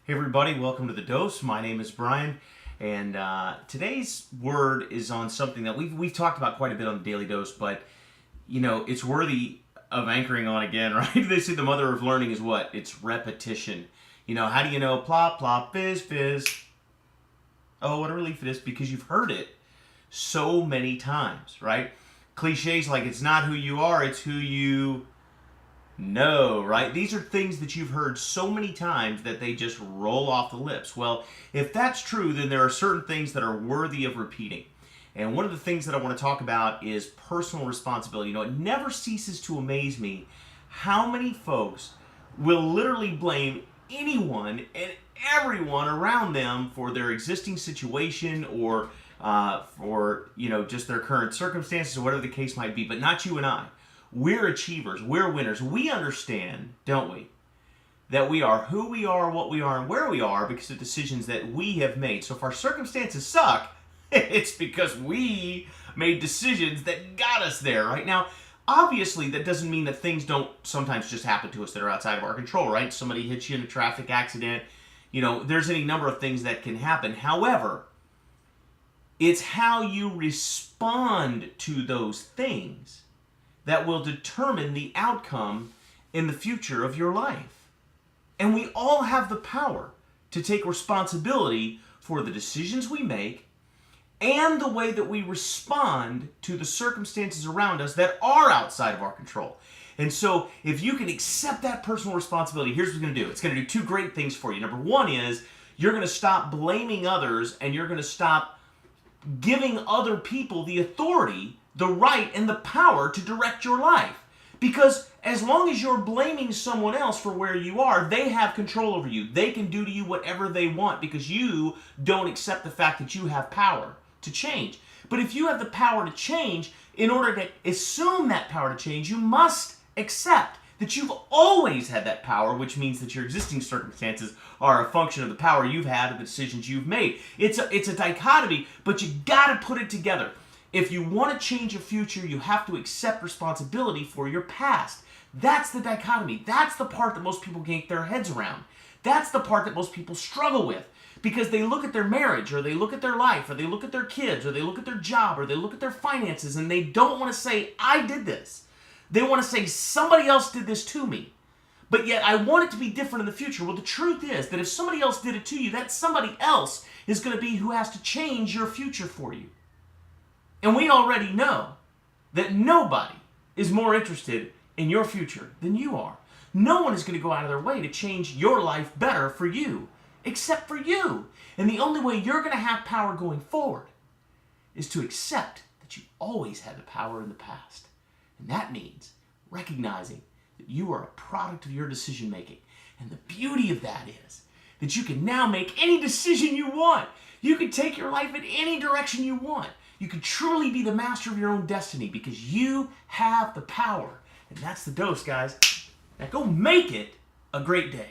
Hey everybody, welcome to The Dose. My name is Brian, and today's word is on something that we've talked about quite a bit on the Daily Dose, but it's worthy of anchoring on again, right? They say the mother of learning is what? It's repetition. How do you know plop, plop, fizz, fizz? Oh, what a relief it is, because you've heard it so many times, right? Cliches like it's not who you are, it's who you know, right? These are things that you've heard so many times that they just roll off the lips. Well, if that's true, then there are certain things that are worthy of repeating. And one of the things that I want to talk about is personal responsibility. It never ceases to amaze me how many folks will literally blame anyone and everyone around them for their existing situation or for just their current circumstances or whatever the case might be, but not you and I. We're achievers. We're winners. We understand, don't we, that we are who we are, what we are, and where we are because of decisions that we have made. So if our circumstances suck, it's because we made decisions that got us there, right? Now, obviously, that doesn't mean that things don't sometimes just happen to us that are outside of our control, right? Somebody hits you in a traffic accident. There's any number of things that can happen. However, it's how you respond to those things that will determine the outcome in the future of your life. And we all have the power to take responsibility for the decisions we make and the way that we respond to the circumstances around us that are outside of our control. And so if you can accept that personal responsibility, here's what it's going to do. It's going to do two great things for you. Number one is you're going to stop blaming others and you're going to stop giving other people the authority, the right, and the power to direct your life. Because as long as you're blaming someone else for where you are, they have control over you. They can do to you whatever they want because you don't accept the fact that you have power to change. But if you have the power to change, in order to assume that power to change, you must accept that you've always had that power, which means that your existing circumstances are a function of the power you've had of the decisions you've made. It's a dichotomy, but you got to put it together. If you want to change your future, you have to accept responsibility for your past. That's the dichotomy. That's the part that most people can't get their heads around. That's the part that most people struggle with because they look at their marriage or they look at their life or they look at their kids or they look at their job or they look at their finances and they don't want to say, I did this. They want to say, somebody else did this to me. But yet I want it to be different in the future. Well, the truth is that if somebody else did it to you, that somebody else is going to be who has to change your future for you. And we already know that nobody is more interested in your future than you are. No one is going to go out of their way to change your life better for you, except for you. And the only way you're going to have power going forward is to accept that you always had the power in the past. And that means recognizing that you are a product of your decision making. And the beauty of that is that you can now make any decision you want. You can take your life in any direction you want. You can truly be the master of your own destiny because you have the power. And that's the dose, guys. Now go make it a great day.